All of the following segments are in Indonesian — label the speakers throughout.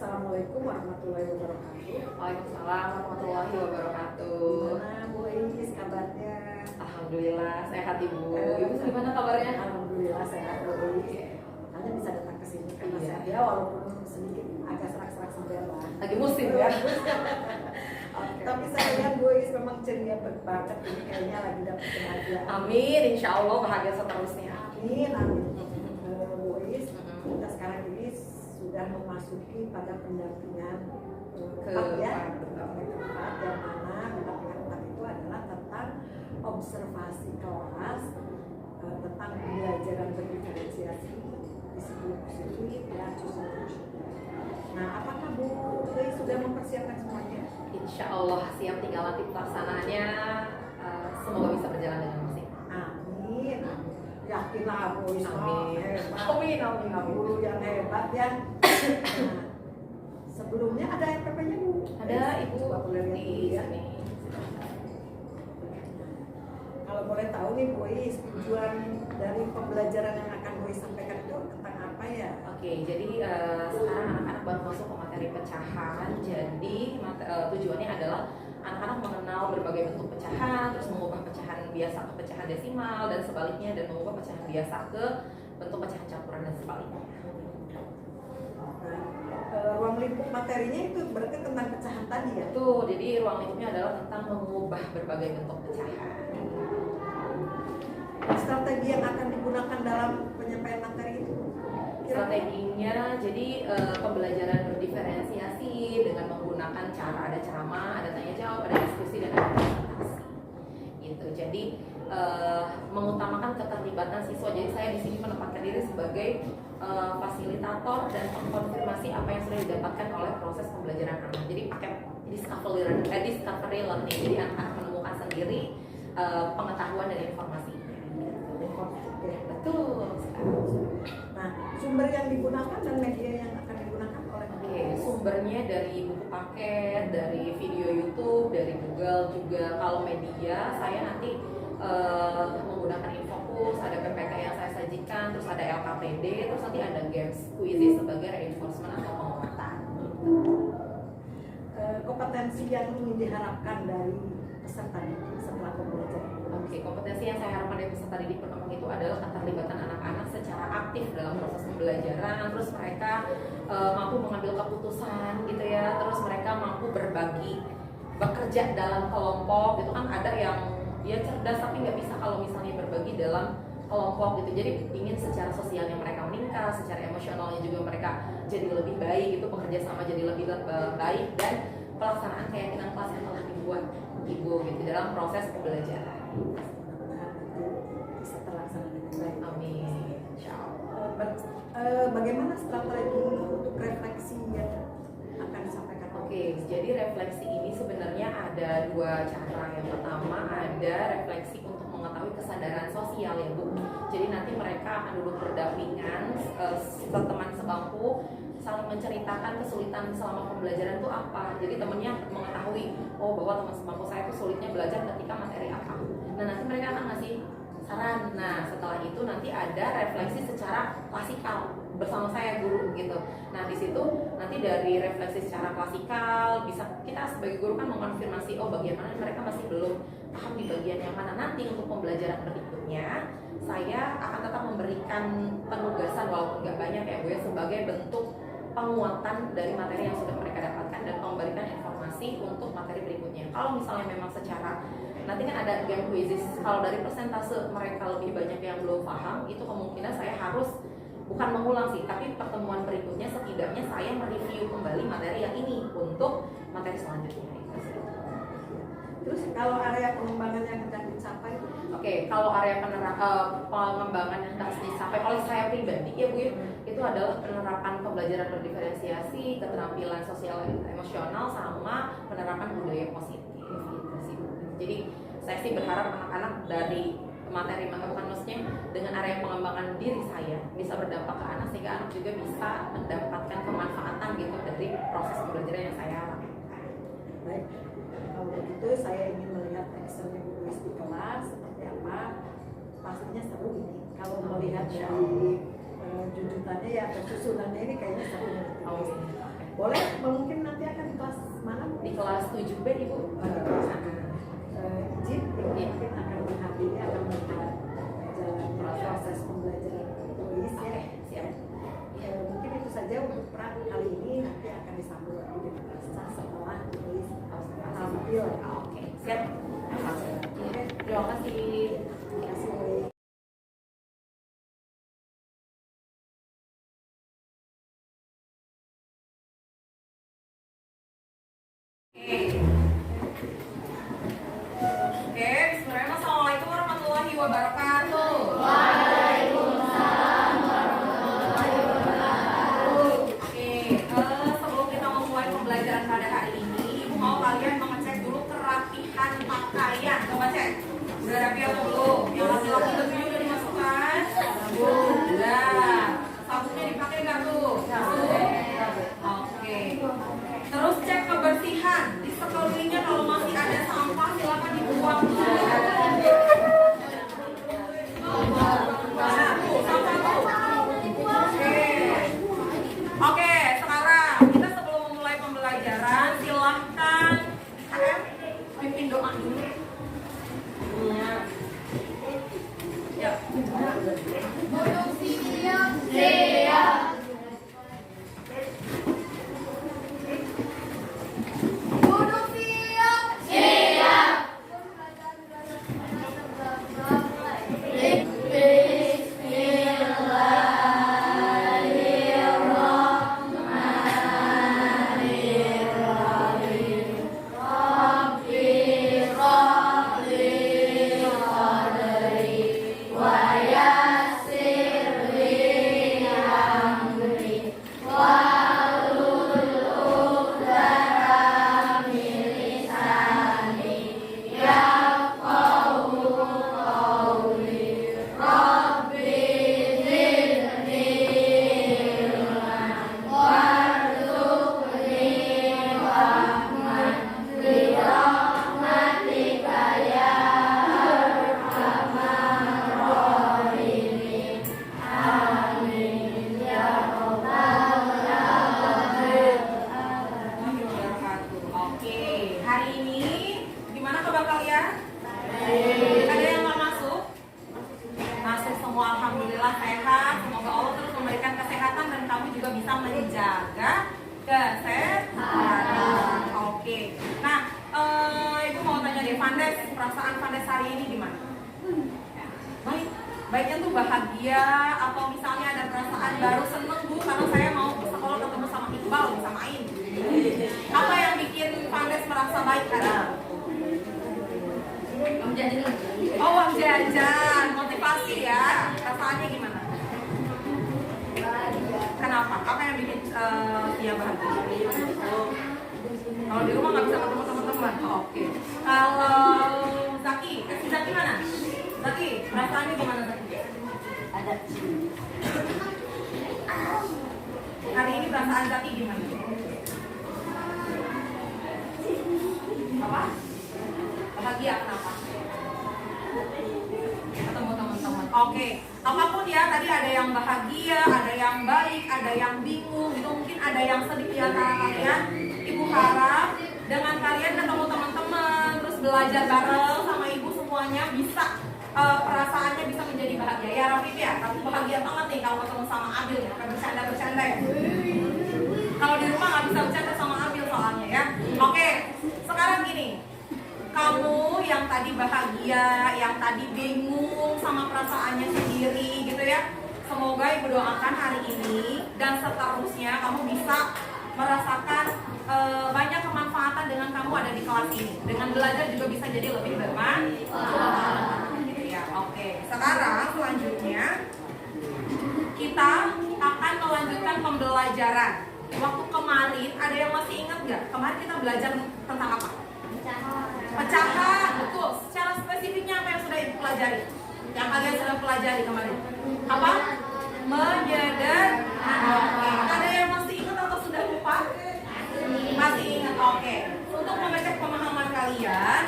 Speaker 1: Assalamualaikum warahmatullahi wabarakatuh.
Speaker 2: Waalaikumsalam warahmatullahi wabarakatuh.
Speaker 1: Gimana Bu Iis kabarnya?
Speaker 2: Alhamdulillah sehat Ibu. Ibu gimana kabarnya?
Speaker 1: Alhamdulillah sehat Bu Iis. Makanya bisa datang ke sini karena
Speaker 2: Iya.
Speaker 1: sehat ya, walaupun sedikit agak serak-serak sampai lah.
Speaker 2: Lagi musim ya.
Speaker 1: Oke. Tapi saya lihat Bu Iis memang ceria banget ini, kayaknya lagi dapat kebahagiaan.
Speaker 2: Amin, insya Allah bahagia seterusnya.
Speaker 1: Amin, amin. Bu Iis, kita sekarang ini sudah memasuki pada pendampingan keempat ya. Keempat yang mana pendampingan keempat itu adalah tentang observasi kelas, tentang pembelajaran berdiferensiasi, disiplin positif dan sosial. Nah, apakah Bu Iis sudah mempersiapkan semuanya?
Speaker 2: Insya Allah siap, tinggal nanti pelaksanaannya semoga bisa berjalan dengan maksimal.
Speaker 1: Amin. Yakinlah Bu Iis
Speaker 2: Amin.
Speaker 1: hebat.
Speaker 2: Amin, amin, amin.
Speaker 1: Guru yang hebat ya. Nah, sebelumnya ada FPP-nya Bu?
Speaker 2: Ada Ibu
Speaker 1: Coba boleh lihat
Speaker 2: di
Speaker 1: dulu ya.
Speaker 2: sini.
Speaker 1: Kalau boleh tahu nih Bu Iis, tujuan dari pembelajaran yang akan Bu Iis sampaikan itu tentang apa ya?
Speaker 2: Oke, jadi sekarang anak-anak baru masuk ke materi pecahan. Jadi tujuannya adalah anak-anak mengenal berbagai bentuk pecahan, terus mengubah pecahan biasa ke pecahan desimal dan sebaliknya, dan mengubah pecahan biasa ke bentuk pecahan campuran dan sebaliknya.
Speaker 1: Ruang lingkup materinya itu berarti tentang pecahan tadi ya?
Speaker 2: Tuh, jadi ruang lingkupnya adalah tentang mengubah berbagai bentuk pecahan.
Speaker 1: Strategi yang akan digunakan dalam penyampaian materi itu?
Speaker 2: Strateginya, jadi pembelajaran berdiferensiasi dengan menggunakan cara ada ceramah, ada tanya jawab, ada diskusi, dan ada presentasi. Gitu. Jadi mengutamakan keterlibatan siswa. Jadi saya di sini menempatkan diri sebagai fasilitator dan konfirmasi apa yang sudah didapatkan oleh proses pembelajaran anak. Jadi pakai discovery learning. Jadi anak menemukan sendiri pengetahuan dan informasi. Betul.
Speaker 1: Nah, sumber yang digunakan dan media yang akan digunakan oleh
Speaker 2: Oke, sumbernya dari buku paket, dari video YouTube, dari Google juga. Kalau media, saya nanti menggunakan Infocus, ada PPK yang saya sajikan, terus ada LKPD, terus nanti ada games quizzes sebagai reinforcement atau penguatan.
Speaker 1: kompetensi yang ingin diharapkan dari peserta setelah pembelajaran.
Speaker 2: Oke, kompetensi yang saya harapkan dari peserta didik berkembang itu adalah keterlibatan anak-anak secara aktif dalam proses pembelajaran, terus mereka mampu mengambil keputusan gitu ya, terus mereka mampu berbagi, bekerja dalam kelompok. Itu kan ada yang dia cerdas tapi nggak bisa kalau misalnya berbagi dalam kelompok gitu. Jadi ingin secara sosialnya mereka meningkat, secara emosionalnya juga mereka jadi lebih baik, itu bekerja sama jadi lebih baik, dan pelaksanaan keyakinan kelas yang telah dibuat ibu gitu dalam proses pembelajaran.
Speaker 1: Bisa terlaksana dengan baik.
Speaker 2: Amin. Insyaallah.
Speaker 1: Bagaimana strategi untuk refleksi yang akan disampaikan?
Speaker 2: Oke, jadi refleksi ini sebenarnya ada dua cara. Yang pertama ada refleksi untuk mengetahui kesadaran sosial ya Bu. Jadi nanti mereka akan duduk berdampingan, teman sebangku, saling menceritakan kesulitan selama pembelajaran itu apa. Jadi temennya mengetahui, oh bahwa teman sebangku saya itu sulitnya belajar ketika materi apa. Nah nanti mereka akan ngasih saran. Nah setelah itu nanti ada refleksi secara klasikal bersama saya guru gitu. Nah di situ nanti dari refleksi secara klasikal bisa kita sebagai guru kan mengonfirmasi, oh bagian mana mereka masih belum paham di bagian yang mana. Nanti untuk pembelajaran berikutnya saya akan tetap memberikan penugasan walaupun nggak banyak ya Bu ya, sebagai bentuk penguatan dari materi yang sudah mereka dapatkan dan memberikan informasi untuk materi berikutnya. Kalau misalnya memang secara nanti kan ada game quizzes, kalau dari persentase mereka lebih banyak yang belum paham, itu kemungkinan saya harus bukan mengulang sih, tapi pertemuan berikutnya setidaknya saya mereview kembali materi yang ini untuk materi selanjutnya.
Speaker 1: Terus kalau area pengembangan yang hendak dicapai?
Speaker 2: Oke, kalau area pengembangan yang harus dicapai oleh saya pribadi ya Bu ya, itu adalah penerapan pembelajaran berdiferensiasi, keterampilan sosial emosional, sama penerapan budaya positif gitu sih Bu. Jadi saya sih berharap anak-anak dari materi bukan maksudnya dengan area pengembangan diri saya bisa berdampak ke anak, sehingga anak juga bisa mendapatkan kemanfaatan gitu dari proses pembelajaran yang saya lakukan.
Speaker 1: Baik, kalau begitu saya ingin melihat actionnya Bu Iis di kelas seperti apa. Pastinya seru ini. Kalau melihat dari jujutannya ya, susunannya ini kayaknya seru. Boleh, mungkin nanti akan di kelas mana?
Speaker 2: Di kelas 7B Ibu.
Speaker 1: Izin, mungkin akan menghadiri, akan melihat jalan proses pembelajaran tulis ya.
Speaker 2: Siap.
Speaker 1: Mungkin itu saja untuk pra kali ini, nanti akan disambung lagi dengan Rasa setelah tulis tampil.
Speaker 2: Oke, siap.
Speaker 1: Oke,
Speaker 2: Terima kasih.
Speaker 1: terima kasih.
Speaker 2: Oke, bismillahirrahmanirrahim. Assalamualaikum warahmatullahi wabarakatuh. Oke, sebelum kita memulai pembelajaran pada hari ini, Ibu mau kalian mengecek dulu kerapihan pakaian. Coba cek. Udah rapi apa belum? Yang laki-laki bajunya udah dimasukkan? Udah. Sabunnya dipakai nggak tuh? Oke. Terus cek kebersihan di sekelilingnya, kalau masih ada sampah silakan dibuang. Oke, sekarang kita sebelum memulai pembelajaran silahkan pimpin doa dulu. Ya. Oke, hari ini gimana kabar kalian? Ada yang nggak masuk? Masuk semua, alhamdulillah sehat. Semoga Allah terus memberikan kesehatan dan kamu juga bisa menjaga kesehatan. Oke. Nah, Ibu mau tanya deh, Vandes, perasaan Vandes hari ini gimana? Baik. Baiknya tuh bahagia atau misalnya ada perasaan baru seneng Bu karena saya mau ke sekolah ketemu sama Iqbal, sama Ain. Apa yang bikin Vandes merasa baik hari ini? Uang jajan. Oh, uang jajan, motivasi ya. Perasaannya gimana? Kenapa? Apa yang bikin dia bahagia? Kalau di rumah nggak bisa ketemu teman-teman. Oke. Kalau Zaki, si Zaki mana? Zaki, perasaannya gimana Zaki?
Speaker 3: Ada.
Speaker 2: Hari ini perasaan Zaki gimana? Apa? Bahagia, kenapa? Ketemu teman-teman. Oke, apapun ya, tadi ada yang bahagia, ada yang baik, ada yang bingung, gitu. Mungkin ada yang sedih di antara kalian. Ibu harap dengan kalian ketemu teman-teman, terus belajar bareng sama ibu semuanya bisa perasaannya bisa menjadi bahagia. Ya Rafif ya, tapi bahagia banget nih kalau ketemu sama Abil ya, kayak bercanda-bercanda ya. Kalau di rumah nggak bisa bercanda sama Abil soalnya ya. Oke, sekarang gini. Kamu yang tadi bahagia, yang tadi bingung sama perasaannya sendiri gitu ya. Semoga Ibu doakan hari ini dan seterusnya kamu bisa merasakan banyak kemanfaatan dengan kamu ada di kelas ini. Dengan belajar juga bisa jadi lebih bermanfaat gitu ya. Oke, sekarang selanjutnya kita akan melanjutkan pembelajaran. Waktu kemarin ada yang masih ingat nggak? Kemarin kita belajar tentang apa? Pecahan, betul. Secara spesifiknya apa yang sudah Ibu pelajari? Yang kalian sudah pelajari kemarin? Apa? Menyederhanakan. Oke. Ada yang masih ingat atau sudah lupa? Masih ingat. Oke. Untuk mengecek pemahaman kalian,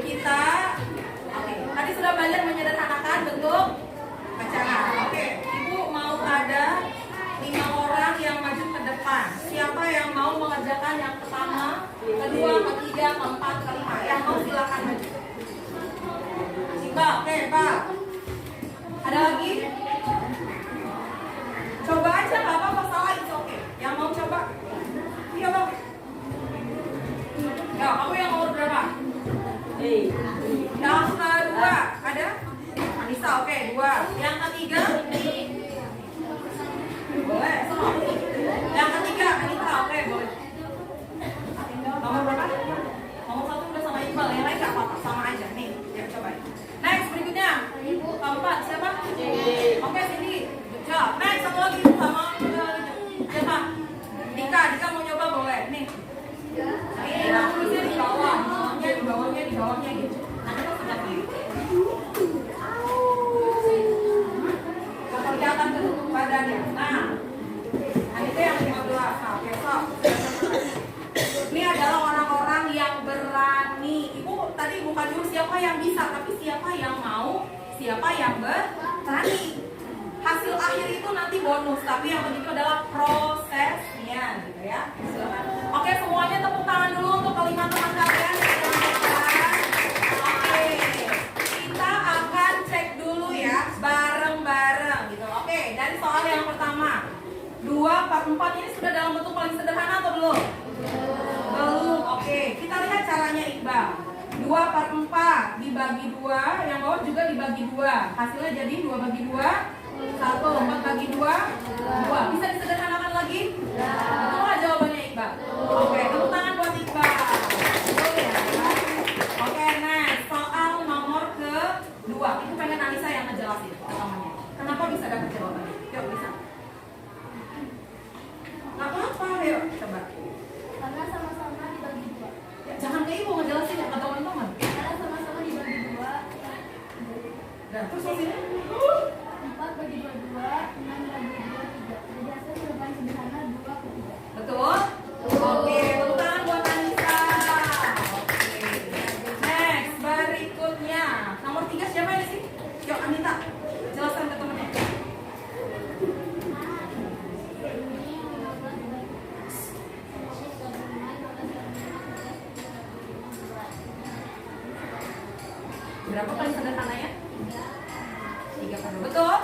Speaker 2: kita tadi sudah belajar menyederhanakan bentuk pecahan. Oke. Ibu mau ada 5 orang yang maju ke depan. Siapa pelajaran yang pertama, kedua, ketiga, keempat, kelima. Yang mau silakan maju. Iqbal, oke, Pak. Ada lagi? Coba aja, nggak apa-apa, salah itu oke. Yang mau coba? Iya, Bang. Ya, kamu yang nomor berapa? Yang kedua, ada? Anissa, oke, 2. Yang ketiga? Boleh. Yang ketiga, Anissa, oke, boleh. Nomor berapa? Nomor 1 udah sama Iqbal, yang lain nggak apa-apa, sama aja. Nih, ya coba. Next, berikutnya. Keempat, siapa? Oke, Cindy. Good job. Next, satu lagi sama siapa? Dika mau nyoba boleh. Nih. Ini tulisnya di bawah, di bawahnya gitu. Nanti mau sebelah kiri. Gak kelihatan ketutup badannya. Nah, itu yang 15. Nah, besok. Ini adalah orang-orang yang berani. Ibu tadi bukan dulu siapa yang bisa, tapi siapa yang mau, siapa yang berani. Hasil akhir itu nanti bonus, tapi yang penting itu adalah prosesnya, gitu ya. Silakan. Oke, semuanya tepuk tangan dulu untuk kelima teman kalian. Oke, kita akan cek dulu ya, bareng-bareng gitu. Oke, dari soal yang pertama, 2/4 ini sudah dalam bentuk paling sederhana atau belum? Belum. Oke, kita lihat caranya Iqbal. 2/4 dibagi 2, yang bawah juga dibagi 2. Hasilnya jadi 2/2. 1, 4 bagi 2, 2. Bisa disederhanakan lagi? Betul nggak jawabannya Iqbal? Oke, tepuk tangan buat Iqbal. Betul ya? Oke, next. Soal nomor kedua. Itu pengen Anissa yang ngejelasin namanya. Kenapa bisa dapat jawabannya? Yuk, bisa. Nggak apa-apa, yuk. Coba.
Speaker 3: Karena sama-sama dibagi 2.
Speaker 2: Ya, jangan ke ibu ngejelasin ya, ke teman-teman.
Speaker 3: Karena sama-sama dibagi 2.
Speaker 2: Dan terus hasilnya?
Speaker 3: 4 bagi 2, 2. 6 bagi 2, 3. Jadi hasil jawaban sederhana 2/3.
Speaker 2: Betul? Oke, tepuk tangan buat Anissa. Oke. Next, berikutnya. Nomor 3 siapa ini sih? Yuk, Anita. Jelaskan ke temennya. Berapa paling sederhananya? 3/2. Betul?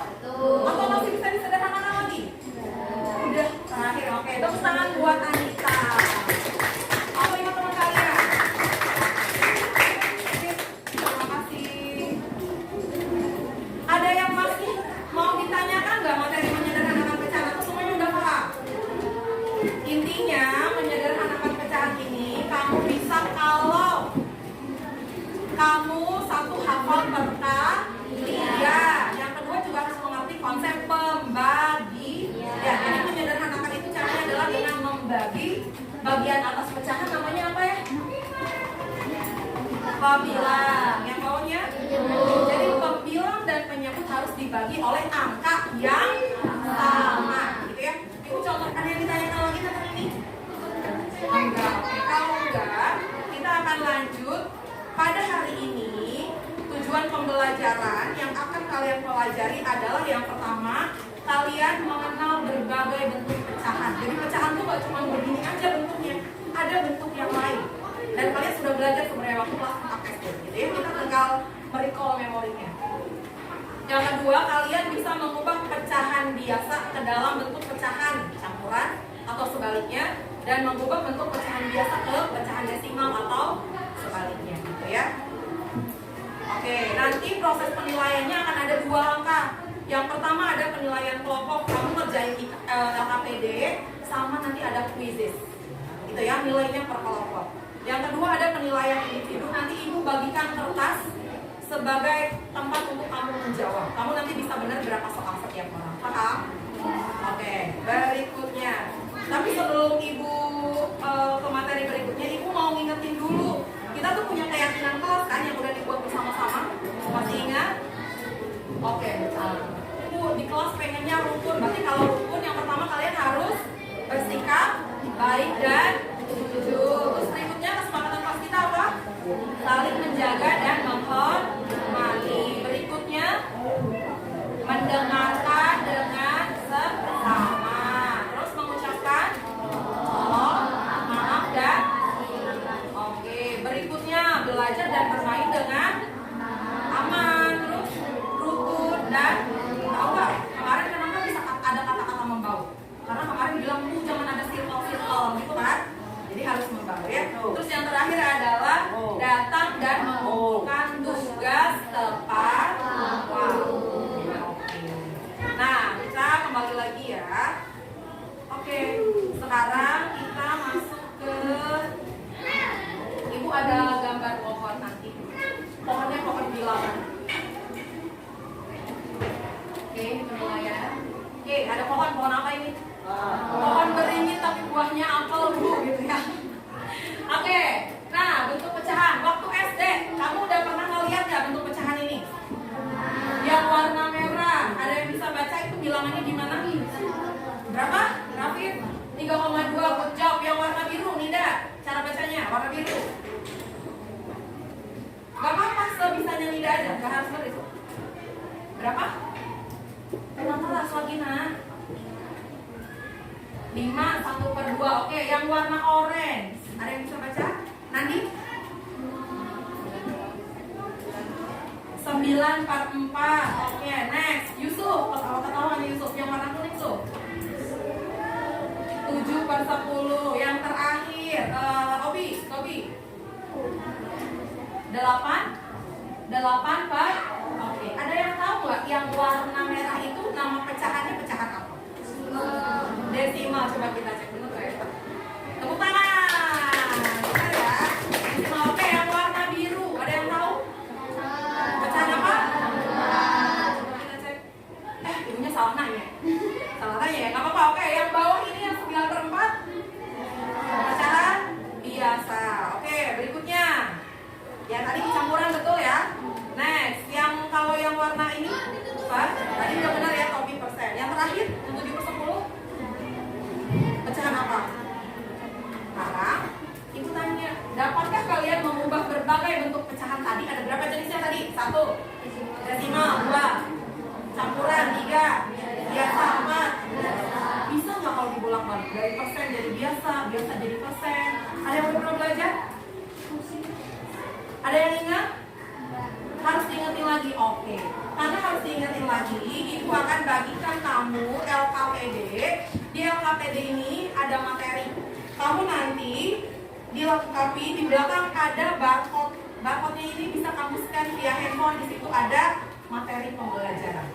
Speaker 2: Atau masih bisa disederhanakan lagi? Udah terakhir. Oke, tepuk tangan buat Anita. Apa ingat teman kalian? Terima kasih. Ada yang masih mau ditanyakan nggak materi menyederhanakan pecahan atau semuanya udah paham? Intinya menyederhanakan pecahan ini kamu bisa kalau kamu satu hafal perkalian. Yang kedua juga harus mengerti konsep pembagian. Ya, jadi menyederhanakan itu caranya adalah dengan membagi bagian atas pecahan namanya apa ya? Pembilang. Yang bawahnya? Jadi pembilang dan penyebut harus dibagi oleh angka yang sama, gitu ya. Ibu contohkan yang ditanyakan lagi tentang ini? Enggak. Oke, kalau enggak, kita akan lanjut. Pada hari ini, tujuan pembelajaran yang akan kalian pelajari adalah yang pertama, kalian mengenal berbagai bentuk pecahan. Jadi pecahan itu gak cuma begini aja bentuknya, ada bentuk yang lain. Dan kalian sudah belajar sebenarnya waktu kelas 4 SD. Gitu ya, kita tinggal merecall memorinya. Yang kedua, kalian bisa mengubah pecahan biasa ke dalam bentuk pecahan campuran atau sebaliknya, dan mengubah bentuk pecahan biasa ke pecahan desimal atau sebaliknya, gitu ya. Oke, nanti proses penilaiannya akan ada 2 langkah. Yang pertama ada penilaian kelompok, kamu ngerjain LKPD, sama nanti ada quizzes, gitu ya, nilainya per kelompok. Yang kedua ada penilaian individu, nanti ibu bagikan kertas sebagai tempat untuk kamu menjawab. Kamu nanti bisa benar berapa soal setiap orang, paham? Oke, berikutnya. Tapi sebelum ibu ke materi berikutnya, ibu mau ngingetin dulu. Kita tuh punya keyakinan kelas kan yang udah dibuat bersama-sama. Masih ingat? Oke, ibu di kelas pengennya rukun. Berarti kalau rukun yang pertama kalian harus bersikap baik dan jujur. Terus berikutnya kesepakatan kelas kita apa? Saling menjaga dan menghormati. Berikutnya mendengarkan dengan seksama. Terus mengucapkan mohon maaf Oke, ada pohon apa ini? Pohon beringin tapi buahnya apel Bu gitu ya. Oke, nah bentuk pecahan. Waktu SD, kamu udah pernah ngeliat nggak bentuk pecahan ini? Yang warna merah, ada yang bisa baca itu bilangannya gimana? Berapa? Rafif? 3,2, good job. Yang warna biru, Nida, cara bacanya warna biru. Gak apa-apa, sebisanya Nida aja, gak harus tulis. Berapa? Kenapa lagi nak? 5, 1/2. Oke, yang warna orange, ada yang bisa baca? Nandi? 9/4. Oke, next. Yusuf, ketawa nih Yusuf. Yang warna kuning Yusuf. 7/10. Yang terakhir, Tobi. 8/. Oke, ada yang tahu nggak yang warna merah itu nama pecahannya pecahan apa? Desimal. Coba kita cek dulu ya. Tepuk tangan. Benar ya? Desimal. Oke, yang warna biru, ada yang tahu? Pecahan apa? Coba kita cek. Ibunya salah nanya. Ya, nggak apa-apa. Oke, yang bawah ini yang 9/4. Pecahan biasa. Oke, berikutnya. Ya tadi campuran betul ya. Next, kalau yang warna ini, Pak, tadi udah benar ya, topi persen. Yang terakhir, yang 7/10. Pecahan apa? Sekarang, ibu tanya, dapatkah kalian mengubah berbagai bentuk pecahan tadi? Ada berapa jenisnya tadi? 1, desimal, 2, campuran, 3, biasa, 4. Bisa nggak kalau dibolak-balik dari persen jadi biasa jadi persen? Ada yang udah pernah belajar? Ada yang ingat? Harus diingetin lagi, oke. Karena harus diingetin lagi, Ibu akan bagikan kamu LKPD. Di LKPD ini ada materi. Kamu nanti dilengkapi, di belakang ada barcode. Barcode-nya ini bisa kamu scan via handphone. Di situ ada materi pembelajaran.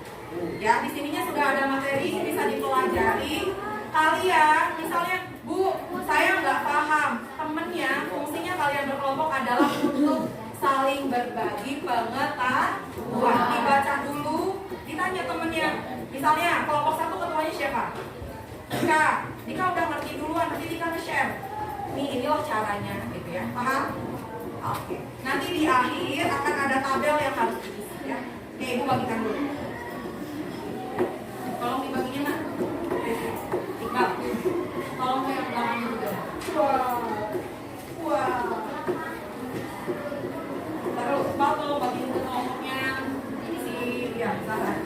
Speaker 2: Ya, di sininya sudah ada materi, bisa dipelajari. Kalian, misalnya, Bu, saya nggak paham. Temennya, fungsinya kalian berkelompok adalah untuk saling berbagi pengetahuan. Dibaca dulu, ditanya temennya. Misalnya, kelompok 1 ketuanya siapa? Dika udah ngerti duluan, nanti Dika nge-share. Ini loh caranya, gitu ya. Paham? Oke. Nanti di akhir akan ada tabel yang harus diisi ya. Oke, Ibu bagikan dulu. Tolong dibaginya nak. Dika, tolong ke yang belakang juga. Wah. Terus, Pak, tolong bagiin ke kelompoknya. Ya, salah.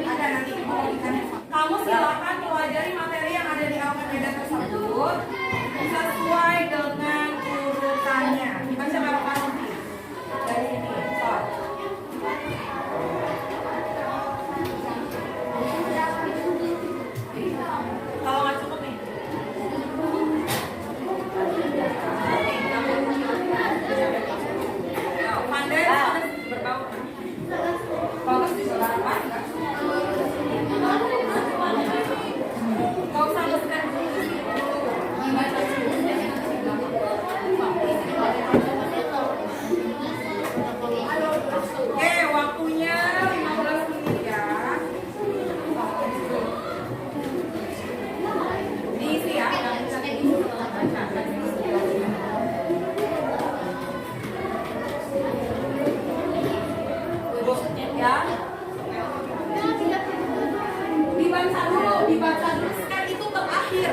Speaker 2: Ada nanti dibagikan. Kamu silakan pelajari materi yang ada di LKPD tersebut sesuai dengan urutannya. Dibaca berapa nanti? Dari sini, start. Kalau nggak cukup nih. Pandai berbau. Bagus di saudara Pak. Kau usah nge-scan dulu. Dibaca dulu. Oke, waktunya 15 menit ya. Diisi ya. Ya. Dibaca dulu, scan itu terakhir.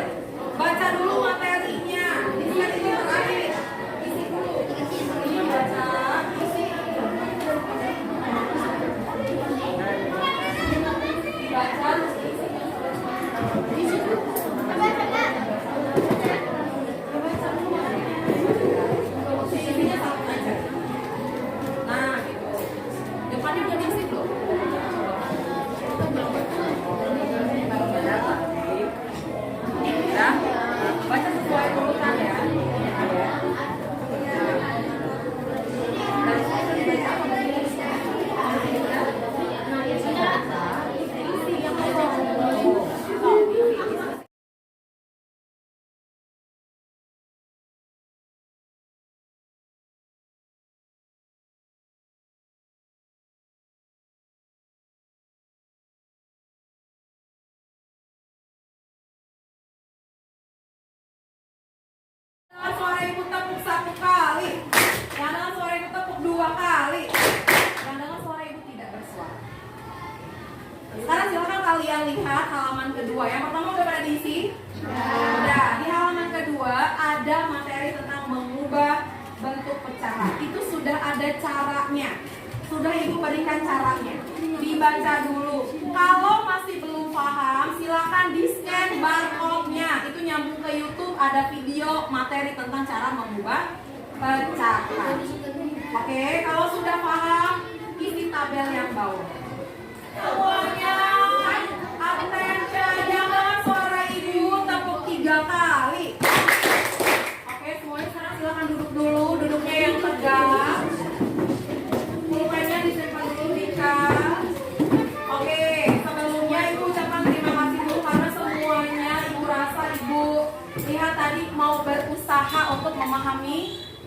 Speaker 2: Baca dulu materinya. Di scan itu terakhir. Isi dulu. Ini baca, isi. Dibaca, isi dulu. Isinya satu aja. Nah, gitu. Depannya udah diisi belum? Baca sesuai urutan ya. suara ibu tepuk 1 kali. Yang dengan suara ibu tepuk 2 kali. Yang dengan suara ibu tidak bersuara. Sekarang silakan kalian lihat halaman kedua. Yang pertama udah pada diisi? Udah. Di halaman kedua ada materi tentang mengubah bentuk pecahan. Itu sudah ada caranya. Sudah ibu berikan caranya. Dibaca dulu. Kalau masih belum paham, silakan di-scan barcode-nya. Itu nyambung ke YouTube, ada video materi tentang cara mengubah pecahan. Oke, kalau sudah paham, isi tabel yang bawah. Semuanya attention, jangan suara ibu tepuk 3 kali. Oke, semuanya sekarang silakan duduk dulu, duduknya yang tegak. Pulpennya disimpan dulu di kas. Oke, sebelumnya ibu ucapkan terima kasih dulu karena semuanya ibu rasa ibu lihat tadi mau berusaha untuk memahami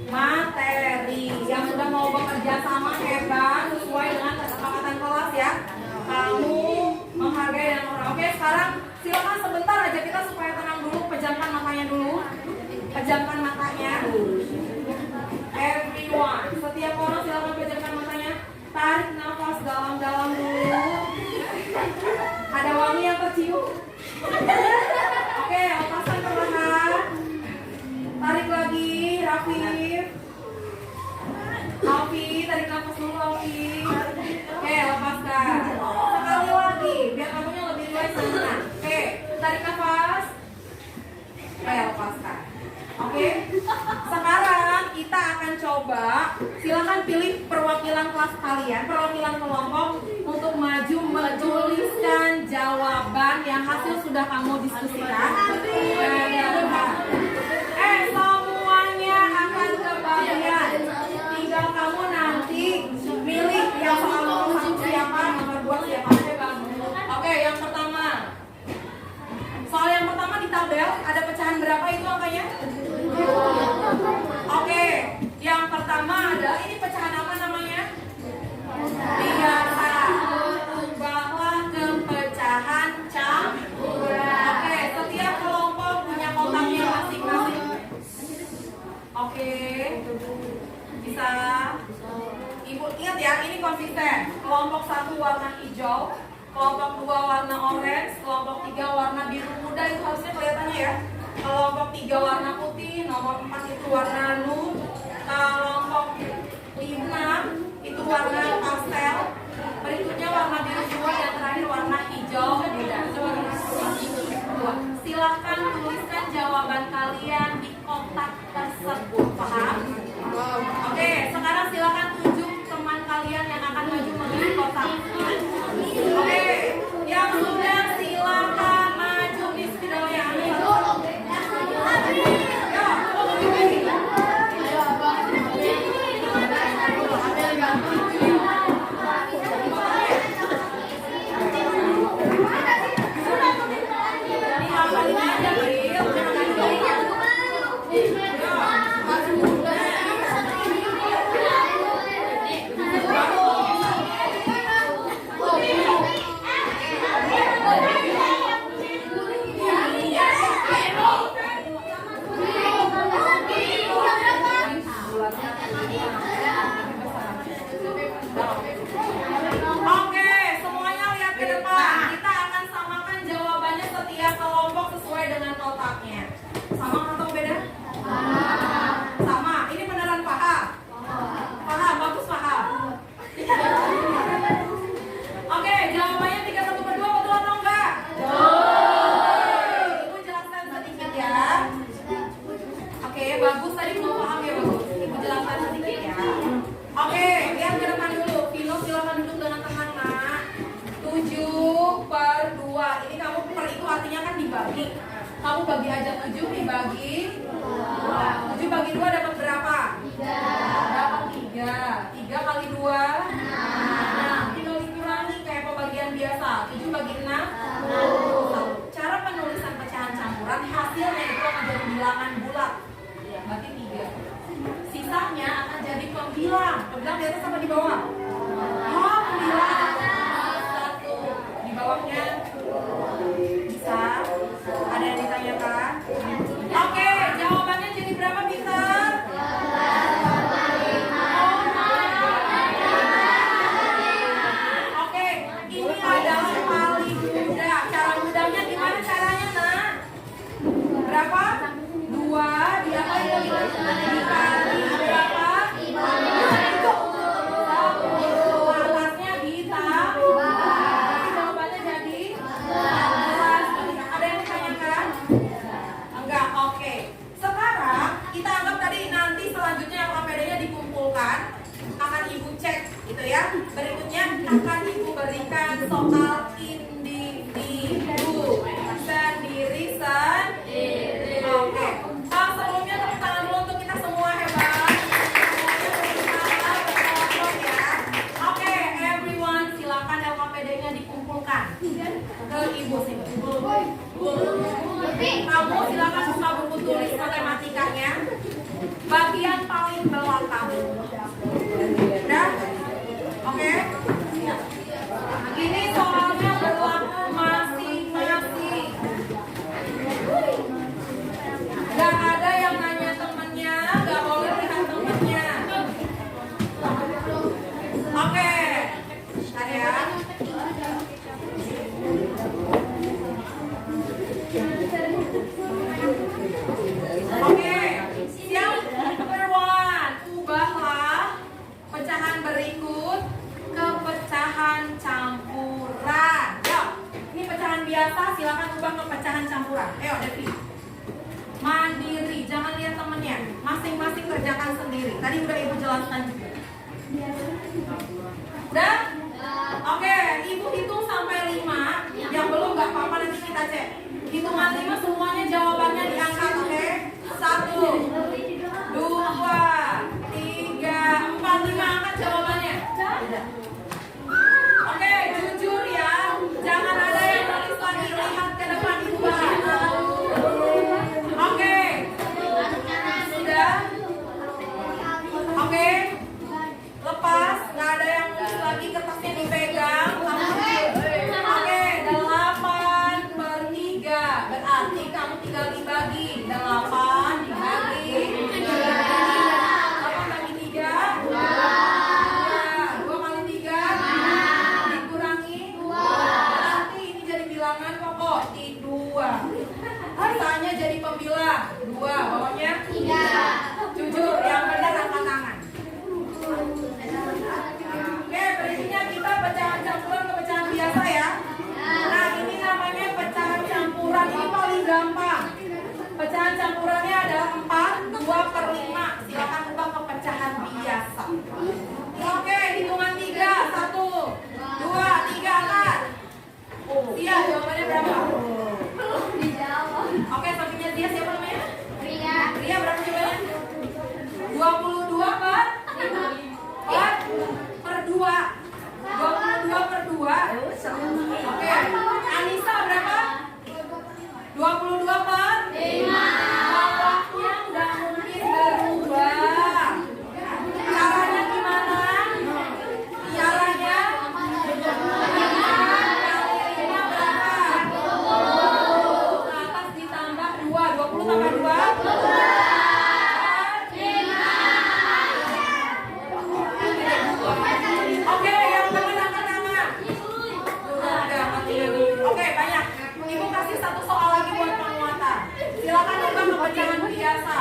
Speaker 2: materi. Yang sudah mau bekerja sama hebat sesuai dengan kesepakatan kelas ya. Kamu menghargai dan orang. Oke, sekarang silakan sebentar aja kita supaya tenang dulu, pejamkan matanya dulu. Pejamkan matanya. Everyone, setiap orang silakan pejamkan matanya. Tarik nafas dalam-dalam dulu. Ada wangi yang tercium. Oke, lepaskan perlahan. Tarik lagi, Rafif. Alfi, tarik nafas dulu Alfi. Oke, lepaskan. Sekali lagi, biar kamunya lebih luas sana. Oke, tarik nafas. Oke, lepaskan. Oke, sekarang kita akan coba. Silakan pilih perwakilan kelas kalian, perwakilan kelompok untuk maju menuliskan jawaban yang hasil sudah kamu diskusikan. Semuanya akan kebagian. Tinggal kamu nanti milih yang soal nomor 1 siapa, nomor 2 siapa. Oke, yang pertama. Soal yang pertama di tabel ada pecahan berapa itu angkanya? Oke, yang pertama adalah ini pecahan apa namanya? Biasa. Ubahlah ke pecahan campuran. Oke, setiap kelompok punya kotaknya masing-masing. Oke, bisa. Ibu ingat ya, ini konsisten. Kelompok 1 warna hijau, kelompok 2 warna orange, kelompok 3 warna biru muda, itu harusnya kelihatannya ya. Kelompok 3 warna putih, nomor 4 itu warna nude, kelompok 5 itu warna pastel, berikutnya warna biru 2 dan terakhir warna hijau muda. Silahkan tuliskan jawaban kalian di kotak tersebut, paham? Oke, sekarang silahkan tunjuk teman kalian yang akan maju mengisi kotak. Oke, yang sudah silahkan maju di spidol yang ini. Oke, semuanya lihat ke depan. Kita akan samakan jawabannya setiap kelompok sesuai dengan kotaknya. Sama atau beda? Sama. Ini beneran paham? Paham, bagus paham. Oke, jawabannya 3, 1, 2, betul atau enggak? Ibu jelaskan sedikit ya. Oke, bagus, tadi belum paham ya bagus. Ibu jelaskan sedikit ya. Oke, lihat ke depan dulu. Vino silakan duduk dengan tenang nak. 7/2. Ini kamu per itu artinya kan dibagi. Kamu bagi aja 7 dibagi 7 bagi 2 dapat berapa? 3. Dapat 3. 3 kali 2 6. Tinggal dikurangi kayak pembagian biasa. 7 bagi 6 1. Cara penulisan pecahan campuran hasilnya itu akan jadi bilangan bulat. Berarti 3. Sisanya akan jadi pembilang. Pembilang di atas sama di bawah? Oh, pembilang 1. Di bawahnya bisa? Ada yang ditanyakan? Oke, jawabannya jadi berapa bisa? berikutnya akan Ibu berikan soal individu sendiri. Oke. Sebelumnya tepuk tangan dulu untuk kita semua, hebat. Oke, everyone, silakan LKPD-nya dikumpulkan ke Ibu sini. Kamu silakan buka buku tulis matematikanya. Bagian paling belakang. Udah? Oke? Ini soalnya berlaku masing-masing. Gak ada yang nanya temennya, gak boleh lihat temennya. Oke. Bentar ya. Oke, siap. Number one, ubahlah pecahan berikut ke pecahan campuran. Yo, ini pecahan biasa, silakan ubah ke pecahan campuran. Ayo, Devi. Mandiri, jangan lihat temennya. Masing-masing kerjakan sendiri. Tadi udah Ibu jelaskan juga. Udah? Oke, Ibu hitung sampai 5. Yang belum nggak apa-apa, nanti kita cek. Hitungan 5 semuanya jawabannya diangkat, oke? 1, 2, 3, 4, 5, angkat jawabannya. Oke, jujur ya. Jangan ada yang nulis lagi, lihat ke depan Ibu bahas. Oke. Sudah? Oke. Lepas, nggak ada yang nulis lagi, kertasnya dipegang. Oke, 8/3. Berarti kamu tinggal dibagi. 8 dibagi 8 bagi 3 2 kali 3 dikurangi 2. Berarti ini jadi bilangan pokok 2. Sisanya jadi pembilang 2. Bawahnya 3. Jujur, yang benar angkat tangan. Oke, berikutnya kita pecahan campuran ke pecahan biasa ya. Nah, ini namanya pecahan campuran. Ini paling gampang. Pecahan campurannya adalah 4, 2/5. Silakan ubah ke pecahan biasa. Oke, hitungan 3. 1, 2, 3, angkat. Iya, jawabannya berapa? Oke, sampingnya dia siapa namanya? Ria, berapa jawabannya? 22/2. 22/2. Oke, Anissa berapa? 22/5. Bawahnya nggak mungkin berubah. Caranya gimana? Caranya 5 berapa? 20. Ke atas ditambah 2. 20 tambah 2. Oke, yang benar angkat tangan. Oke, banyak. Ibu kasih satu soal lagi buat penguatan. Silakan ubah ke pecahan biasa.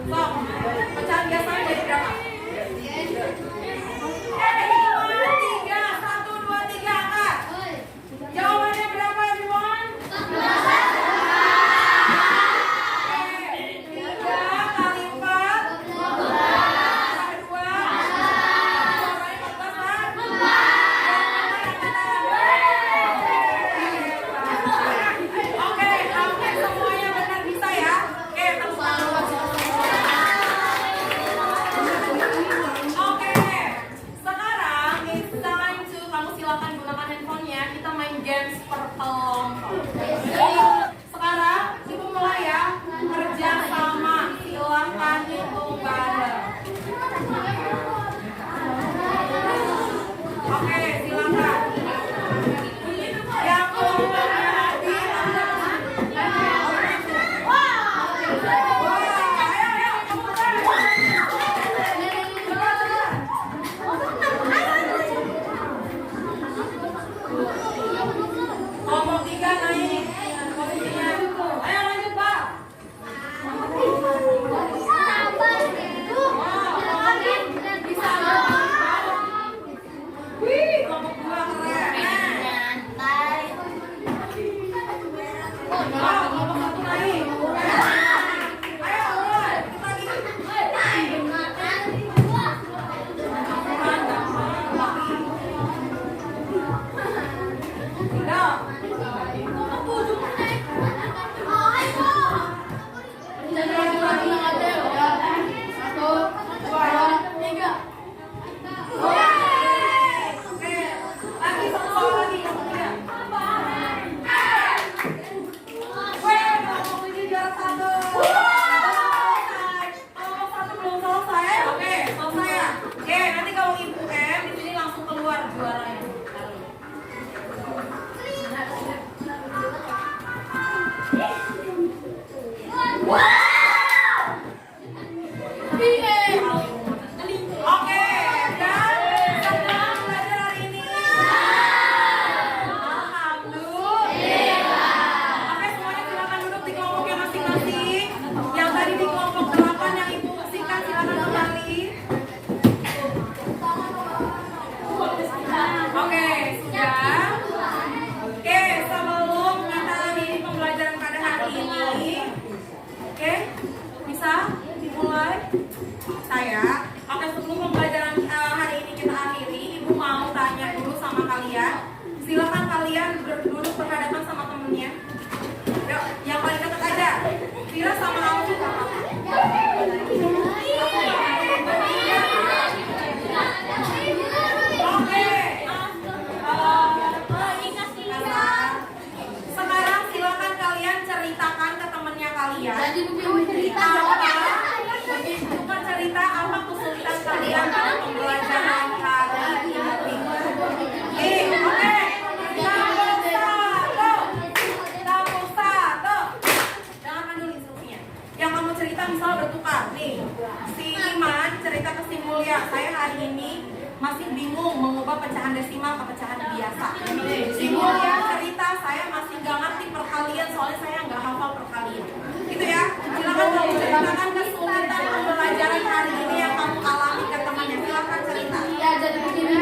Speaker 2: Sok, pecahan biasanya jadi berapa? Hitungan 3. 1, 2, 3, angkat. Jawabannya berapa, everyone? 14. ya. Oke, sebelum pembelajaran hari ini kita akhiri, Ibu mau tanya dulu sama kalian. Silakan kalian duduk berhadapan sama temennya. Yuk, yang paling dekat aja. Vira sama kamu juga. Oke. Sekarang silakan kalian ceritakan ke temennya kalian. Bukan cerita apa kesulitan kalian dalam pembelajaran hari ini. Oke. Yang kamu cerita misalnya bertukar nih, si Iman cerita ke si Mulia, saya hari ini masih bingung mengubah pecahan desimal ke pecahan biasa. Si Mulia cerita, saya masih nggak ngerti perkalian soalnya saya nggak hafal perkalian. Gitu ya. Silakan kamu ceritakan kesulitan pembelajaran hari ini yang kamu alami ke temannya. Silakan cerita.
Speaker 3: Ya, jadi begini.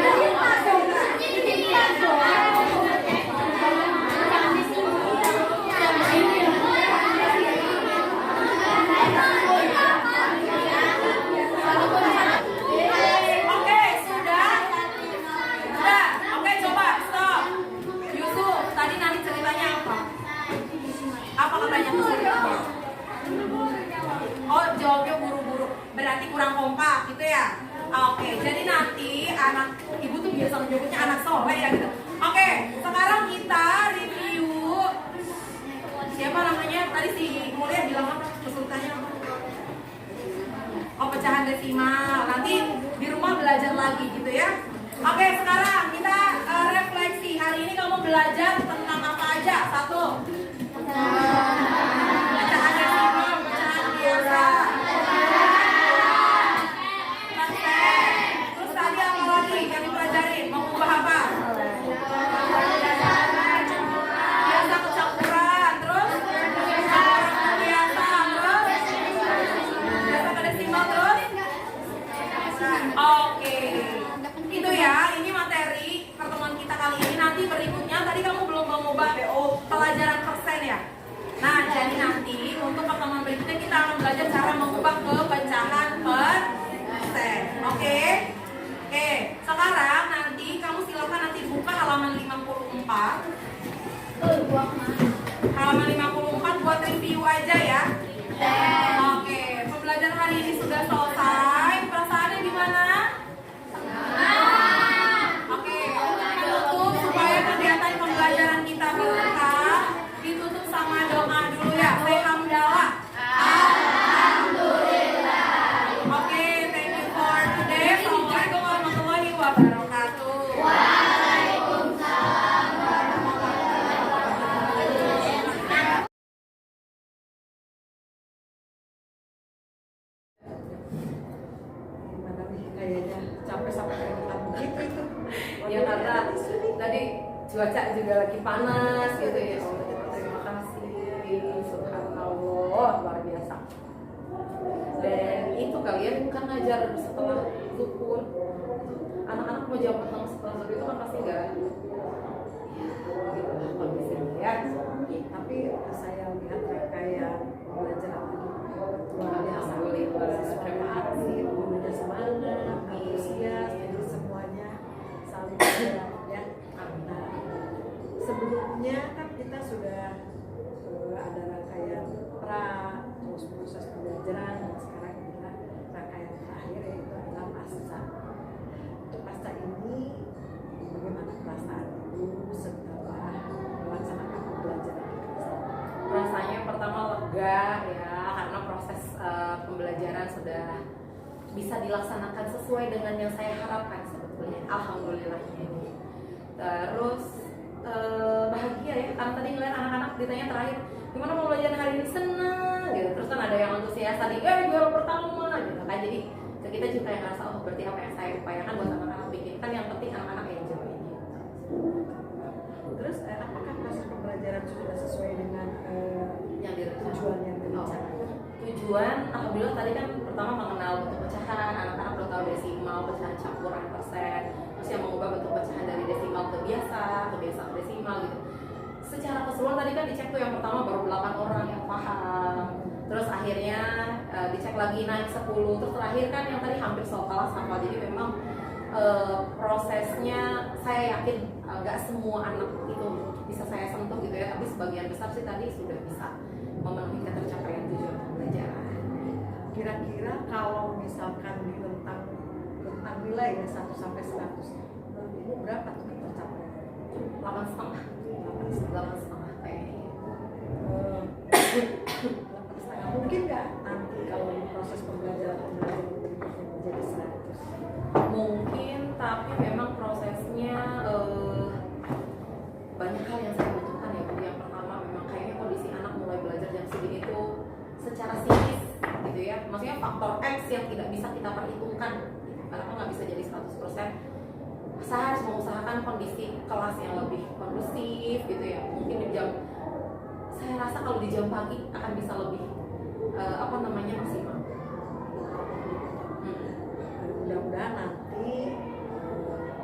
Speaker 2: Apa katanya kesulitannya? Oh, jawabnya buru-buru. Berarti kurang kompak gitu ya? Oke, jadi nanti anak ibu tuh biasa menyebutnya anak soleh ya gitu. Oke, sekarang kita review. Siapa namanya? Tadi si Mulia bilang apa? Kesulitannya apa? Oh, pecahan desimal. Nanti di rumah belajar lagi gitu ya. Oke, sekarang kita refleksi. Hari ini kamu belajar tentang apa aja? Satu. Pecahan desimal, pecahan biasa. Terus tadi apa lagi yang dipelajarin? Mau ubah apa? Biasa kecampuran. Terus biasa. Terus biasa ke desimal. Terus oke. Itu ya, ini materi pertemuan kita kali ini. Nanti berikutnya tadi kamu belum mengubah pelajaran persen ya. Nah, jadi nanti untuk pertemuan berikutnya kita akan belajar cara mengubah ke pecahan persen. Oke? Oke, sekarang nanti kamu silakan nanti buka halaman 54. Halaman 54 buat review aja ya. Oke, pembelajaran hari ini sudah selesai. Perasaannya gimana? Oke, tutup supaya kegiatan pembelajaran kita berkah. Ditutup sama doa dulu ya. Say hamdalah. Alhamdulillah. Oke, thank you for today. Assalamualaikum warahmatullahi wabarakatuh. Waalaikumsalam warahmatullahi wabarakatuh.
Speaker 1: Gimana nih kayaknya capek sampai keringetan begitu itu.
Speaker 2: Ya karena tadi cuaca juga lagi panas gitu ya. Terima kasih, subhanallah, luar biasa. Dan itu kalian kan ngajar setelah zuhur, anak-anak mau jawab tentang setelah zuhur itu kan pasti enggak ya, gitu lah kondisinya ya.
Speaker 1: Tapi saya lihat kayak belajar luar biasa.
Speaker 2: Terima kasih.
Speaker 1: Gurunya semangat, antusias, jadi semuanya saling bergerak ya. Nah, sebelumnya kan kita sudah ada rangkaian pra, terus proses pembelajaran, dan sekarang kita rangkaian terakhir yaitu adalah pasca. Untuk pasca ini bagaimana perasaan ibu setelah melaksanakan pembelajaran kita?
Speaker 2: Rasanya yang pertama lega ya, karena proses pembelajaran sudah bisa dilaksanakan sesuai dengan yang saya harapkan sebetulnya. Alhamdulillah ini. Terus bahagia ya, karena tadi ngeliat anak-anak ditanya terakhir gimana pembelajaran hari ini, senang gitu. Terus kan ada yang antusias tadi, juara pertama gitu kan. Jadi kita juga yang ngerasa oh berarti apa yang saya upayakan buat anak-anak bikin kan yang penting anak-anak enjoy gitu.
Speaker 1: Terus apakah proses pembelajaran sudah sesuai dengan
Speaker 2: Yang
Speaker 1: tujuan yang direncanakan?
Speaker 2: Tujuan, alhamdulillah tadi kan pertama mengenal bentuk pecahan, anak-anak udah tahu desimal, pecahan campuran persen, terus yang mengubah bentuk pecahan dari desimal ke biasa ke desimal gitu. Secara keseluruhan tadi kan dicek tuh yang pertama baru 8 orang yang paham, terus akhirnya dicek lagi naik 10, terus terakhir kan yang tadi hampir soal sama. Jadi memang prosesnya saya yakin nggak semua anak itu bisa saya sentuh gitu ya, tapi sebagian besar sih tadi sudah bisa memenuhi ketercapaian tujuan pembelajaran.
Speaker 1: Kira-kira kalau misalkan di tentang nilai ya 1 sampai 100, menurut Ibu berapa tuh tercapai?
Speaker 2: 8,5 kayaknya.
Speaker 1: 8,5 mungkin nggak nanti kalau di proses pembelajaran berikutnya menjadi 100?
Speaker 2: Mungkin, tapi memang prosesnya banyak hal yang saya butuhkan ya Bu. Yang pertama memang kayaknya kondisi anak mulai belajar jam segini itu secara psikis gitu ya, maksudnya faktor X yang tidak bisa kita perhitungkan gitu. Karena nggak bisa jadi 100%. Saya harus mengusahakan kondisi kelas yang lebih kondusif gitu ya. Mungkin di jam, saya rasa kalau di jam pagi akan bisa lebih maksimal.
Speaker 1: Mudah-mudahan nanti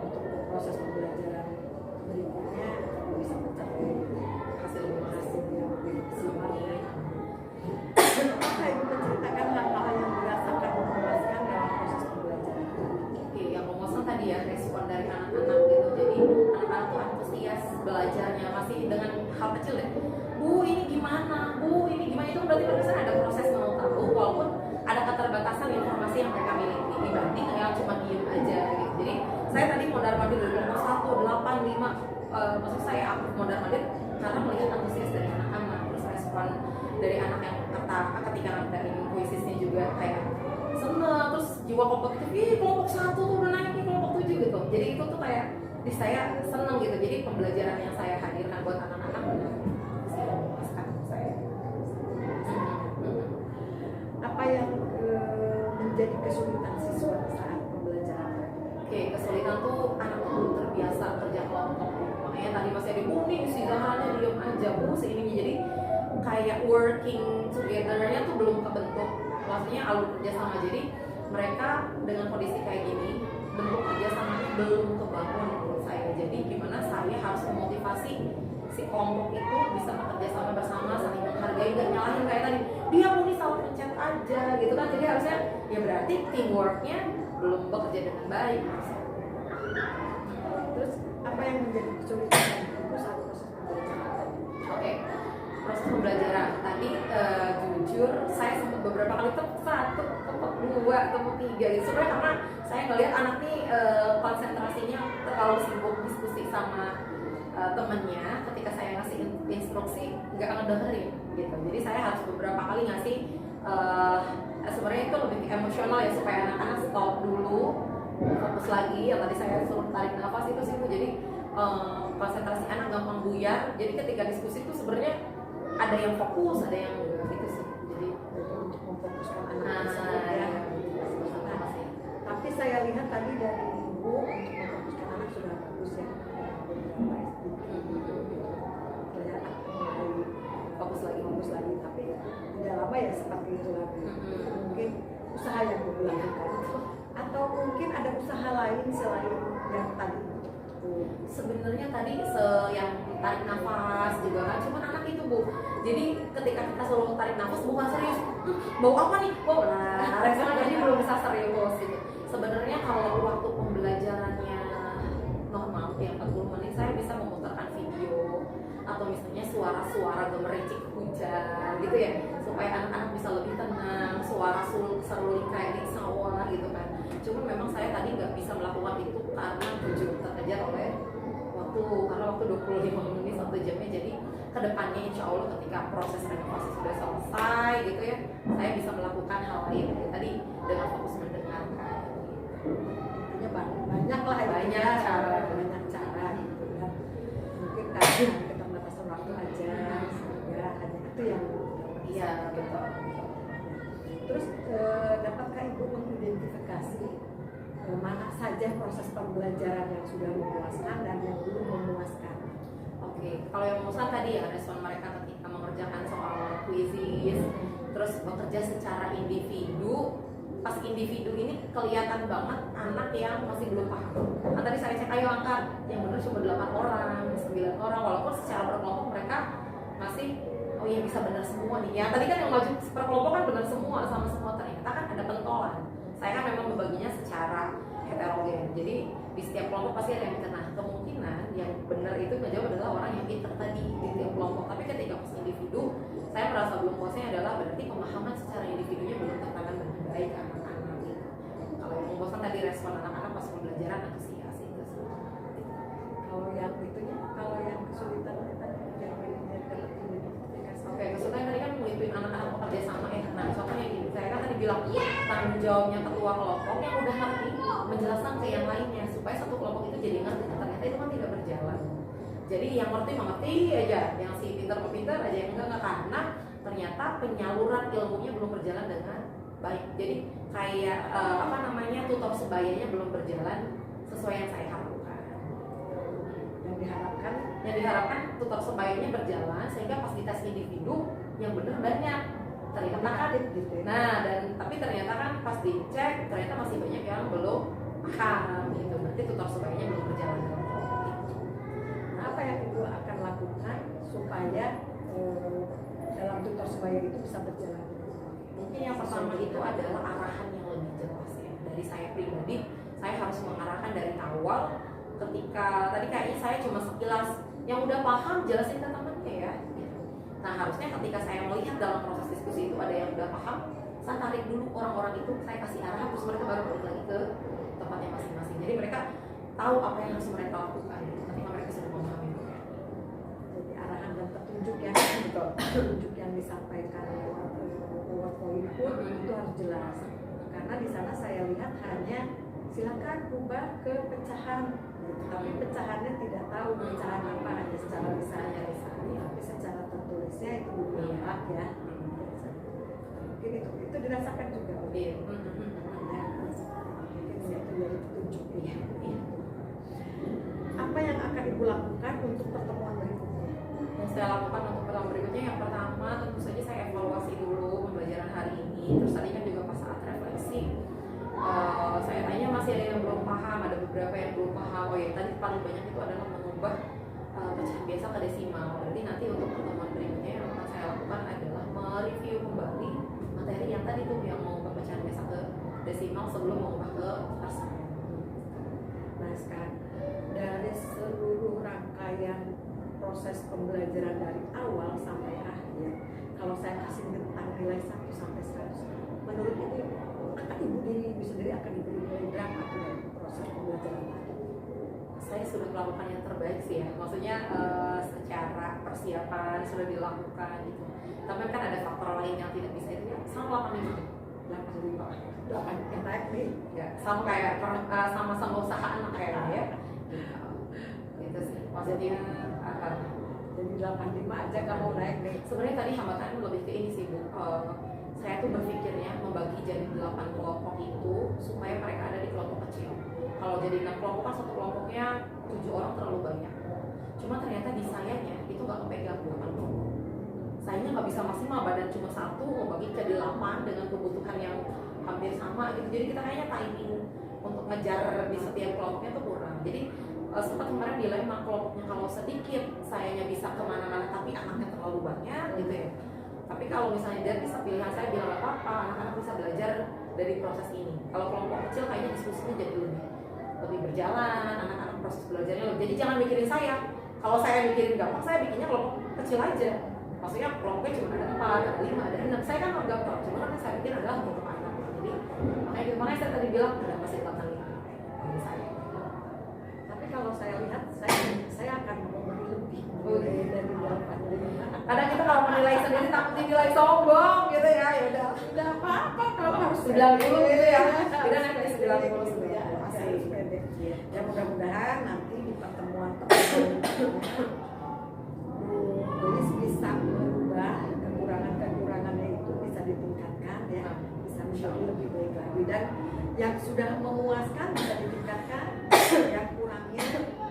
Speaker 1: untuk proses pembelajaran berikutnya bisa mencapai hasil yang lebih maksimal ya. Apakah Ibu menceritakan hal-hal yang dirasakan memuaskan dalam proses pembelajaran?
Speaker 2: Oke, yang memuaskan tadi ya respon dari anak-anak gitu. Jadi anak-anak tuh antusias belajarnya masih dengan hal kecil ya. Bu ini gimana? Bu ini gimana? Itu berarti mereka ada proses mau tahu, walaupun ada keterbatasan informasi yang mereka miliki dibanding yang cuma diem aja gitu. Jadi saya tadi mondar-mandir dari kelompok 1, 8, 5 maksud saya aktif mondar-mandir karena melihat antusias dari anak-anak, terus respon dari anak yang ketika dari kuisisnya juga kayak seneng, terus jiwa kompetitif, kelompok 1 tuh udah naik nih kelompok 7 gitu. Jadi itu tuh kayak di saya seneng gitu. Jadi pembelajaran yang saya hadirkan buat anak-anak benar bisa memuaskan saya.
Speaker 1: Apa yang menjadi kesulitan siswa saat pembelajaran?
Speaker 2: Oke, kesulitan tuh anak tuh belum terbiasa kerja kelompok. Makanya tadi masih ada Bu nih, si Zahranya diem aja, Bu seininya. Jadi kayak working together-nya tuh belum kebentuk. Maksudnya alur kerjasama. Jadi mereka dengan kondisi kayak gini, bentuk kerjasamanya belum kebangun menurut saya. Jadi gimana saya harus memotivasi si kelompok itu bisa bekerja sama bersama, saling menghargai, gak nyalahin kayak tadi dia muni salah pencet aja gitu kan. Jadi harusnya ya berarti teamworknya belum bekerja dengan baik.
Speaker 1: Terus apa yang menjadi kesulitan itu saat proses pembelajaran?
Speaker 2: Oke, proses pembelajaran tadi jujur saya sempat beberapa kali tepuk 1, tepuk 2, tepuk 3 gitu. Sebenarnya karena saya ngelihat anak nih konsentrasinya terlalu sibuk diskusi sama temennya, ketika saya ngasih instruksi nggak ngedengerin gitu. Jadi saya harus beberapa kali ngasih sebenarnya itu lebih emosional ya, supaya anak-anak stop dulu, fokus lagi. Yang tadi saya suruh tarik nafas itu sih Bu. Jadi konsentrasi anak gampang buyar. Jadi ketika diskusi itu sebenarnya ada yang fokus, ada yang enggak gitu sih. Jadi
Speaker 1: Untuk memfokuskan anak tersebut ya. Tapi saya lihat tadi dari Ibu untuk memfokuskan anak sudah bagus ya. Ternyata mulai fokus lagi, tapi tidak lama ya seperti itu lagi. Mungkin usaha yang dilakukan atau mungkin ada usaha lain selain yang tadi.
Speaker 2: sebenarnya tadi yang tarik nafas juga kan, cuman anak itu Bu. Jadi ketika kita suruh tarik nafas bukan serius, bau apa nih? Bau. Nah, responnya jadi belum bisa serius gitu. Sebenarnya kalau waktu pembelajarannya normal yang 40 menit saya bisa memutarkan video atau misalnya suara-suara gemericik hujan gitu ya, supaya anak-anak bisa lebih tenang, suara seruling kayak di sawah gitu kan. Cuma memang saya tadi nggak bisa melakukan itu karena terkejar oleh waktu, karena waktu 25 menit 1 jamnya. Jadi kedepannya insya Allah ketika proses renovasi sudah selesai gitu ya, saya bisa melakukan hal lain ya, tadi dengan fokus mendengarkan.
Speaker 1: Intinya banyak lah,
Speaker 2: Banyak cara
Speaker 1: gitu kan. Mungkin karena keterbatasan waktu aja, sehingga hanya itu yang
Speaker 2: Iya betul.
Speaker 1: Terus dapatkah Ibu mengidentifikasi mana saja proses pembelajaran yang sudah memuaskan dan yang belum memuaskan?
Speaker 2: Oke, kalau yang memuaskan tadi ya respon mereka ketika mengerjakan soal kuisis, terus bekerja secara individu. Pas individu ini kelihatan banget anak yang masih belum paham. Nah, tadi saya cek, ayo angkat, yang benar cuma 8 orang, 9 orang, walaupun secara berkelompok mereka masih oh iya bisa benar semua nih ya, tadi kan yang maju per kelompok kan benar semua sama semua, ternyata kan ada pentolan. Saya kan memang membaginya secara heterogen, jadi di setiap kelompok pasti ada yang pintar. Nah kemungkinan yang benar itu ngejawab adalah orang yang pintar tadi di setiap kelompok, tapi ketika pas individu saya merasa belum puasnya adalah berarti pemahaman secara individunya belum tertanam dengan baik anak-anak gitu. Kalau yang membosan tadi respon anak-anak pas pembelajaran antusias itu sih.
Speaker 1: Kalau yang itunya, kalau yang kesulitan kita yang
Speaker 2: Oke, kesulitan tadi kan memimpin anak-anak bekerja sama ya. Nah, contohnya gini, saya kan tadi bilang tanggung jawabnya ketua kelompok yang udah ngerti menjelaskan ke yang lainnya supaya satu kelompok itu jadi ngerti. Ternyata itu kan tidak berjalan. Jadi yang ngerti mengerti aja, yang si pintar aja yang enggak, karena ternyata penyaluran ilmunya belum berjalan dengan baik. Jadi kayak tutor sebayanya belum berjalan sesuai yang saya harapkan. Yang diharapkan tutor sebayanya berjalan sehingga pas dites individu yang benar banyak ternyata kan
Speaker 1: gitu.
Speaker 2: Nah, dan tapi ternyata kan pas dicek ternyata masih banyak yang belum paham gitu. Berarti tutor sebayanya belum berjalan dengan baik.
Speaker 1: Nah, apa yang Ibu akan lakukan supaya dalam tutor sebaya itu bisa berjalan?
Speaker 2: Mungkin yang pertama itu adalah arahan yang lebih jelas ya. Dari saya pribadi, saya harus mengarahkan dari awal. Ketika tadi kayaknya saya cuma sekilas, yang udah paham jelasin ke temannya ya gitu. Nah harusnya ketika saya melihat dalam proses diskusi itu ada yang udah paham, saya tarik dulu orang-orang itu, saya kasih arahan, terus mereka baru balik lagi ke tempatnya masing-masing. Jadi mereka tahu apa yang harus mereka lakukan gitu, ketika mereka sudah memahami itu.
Speaker 1: Jadi arahan dan petunjuk yang disampaikan lewat PowerPoint pun itu harus jelas. Karena di sana saya lihat hanya silakan ubah ke pecahan, tapi pecahannya tidak tahu pecahan apa, hanya secara lisannya, tapi secara tertulisnya itu berbeda ya. Mungkin itu dirasakan juga oleh mungkin itu jadi petunjuk ya. Apa yang akan Ibu lakukan untuk pertemuan berikutnya?
Speaker 2: Yang saya lakukan untuk pertemuan berikutnya, yang pertama tentu saja saya evaluasi dulu pembelajaran hari ini. Terus tadi kan juga pas saat refleksi, saya tanya masih ada yang belum paham, ada beberapa yang belum paham. Oh ya, tadi paling banyak itu adalah mengubah pecahan biasa ke desimal. Berarti nanti untuk pertemuan berikutnya yang akan saya lakukan adalah mereview kembali materi yang tadi tuh yang mengubah pecahan biasa ke desimal sebelum mengubah ke persen.
Speaker 1: Nah sekarang dari seluruh rangkaian proses pembelajaran dari awal sampai akhir, kalau saya kasih tentang nilai 1 sampai 100, menurut Ibu Ibu sendiri akan diberi nilai berapa dari proses pembelajaran tadi?
Speaker 2: Saya sudah melakukan yang terbaik sih ya, maksudnya secara persiapan sudah dilakukan gitu. Tapi kan ada faktor lain yang tidak bisa itu ya, sama 8 yang naik nih ya, sama kayak sama usaha anak kayaknya ya gitu sih, maksudnya
Speaker 1: jadi 85 aja kamu naik nih.
Speaker 2: Sebenarnya tadi hambatannya lebih ke ini sih Bu, saya tuh berpikirnya membagi jadi 8 kelompok itu supaya mereka ada di kelompok kecil. Kalau jadi 6 kelompok kan satu kelompoknya 7 orang terlalu banyak. Cuma ternyata di sayanya itu nggak kepegang 8 kelompok. Sayanya nggak bisa maksimal, badan cuma 1 mau bagi ke 8 dengan kebutuhan yang hampir sama gitu. Jadi kita kayaknya timing untuk ngejar di setiap kelompoknya tuh kurang. Jadi sempat kemarin dilema kelompoknya kalau sedikit sayanya bisa kemana-mana tapi anaknya terlalu banyak gitu ya. Tapi kalau misalnya dari pilihan saya bilang gak apa-apa, anak-anak bisa belajar dari proses ini. Kalau kelompok kecil kayaknya diskusinya jadi lebih berjalan, anak-anak proses belajarnya lebih. Jadi jangan mikirin saya. Kalau saya mikirin gampang, saya bikinnya kelompok kecil aja. Maksudnya kelompoknya cuma ada 4, ada 5, ada 6. Saya kan gampang, cuma kan saya pikir adalah untuk anak. Jadi makanya saya tadi bilang udah masih 85 bagi saya.
Speaker 1: Tapi kalau saya lihat, saya akan memberi lebih dari 85.
Speaker 2: Kadang kita kalau menilai sendiri takut dinilai sombong gitu ya, ya udah.
Speaker 1: Tidak apa-apa kalau harus
Speaker 2: 90 gitu ya. Kita naik dari 90
Speaker 1: gitu ya.
Speaker 2: masih
Speaker 1: Harus pede. Ya mudah-mudahan nanti di pertemuan Luis bisa merubah kekurangannya itu bisa ditingkatkan ya, bisa menjadi lebih baik lagi, dan yang sudah memuaskan bisa ditingkatkan, yang kurangnya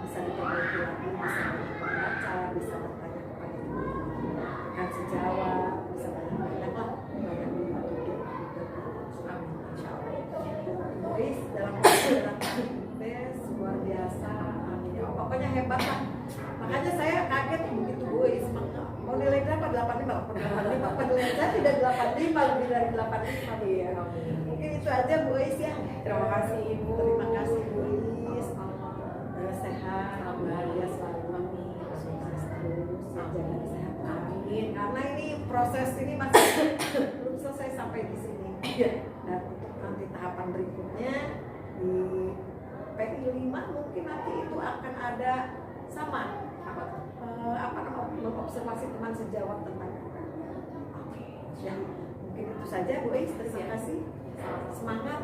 Speaker 1: bisa diperbaiki lagi, bisa membaca, bisa bertanya kepada ibu, kan sejawab, bisa banyak lah, banyak dibantu. Luis dalam pembelajaran tes luar biasa, amin. Pokoknya hebat lah. Makanya saya kaget begitu Luis Mau nilai berapa? 85. Penilaian saya tidak 85, lebih dari 85.
Speaker 2: Iya.
Speaker 1: Mungkin itu aja Bu Is ya.
Speaker 2: Terima kasih Ibu.
Speaker 1: Terima kasih Bu Is. Sehat, bahagia selalu. Sukses terus, jaga kesehatan.
Speaker 2: Amin.
Speaker 1: Karena ini proses ini masih belum selesai sampai di sini. Dan untuk nanti tahapan berikutnya di PI 5 mungkin nanti itu akan ada sama apa namanya observasi teman sejawat tentang oke ya mungkin itu saja Bu Is, terima kasih, semangat.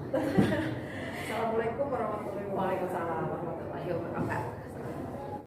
Speaker 1: Assalamualaikum warahmatullahi wabarakatuh.
Speaker 2: Waalaikumsalam warahmatullahi wabarakatuh.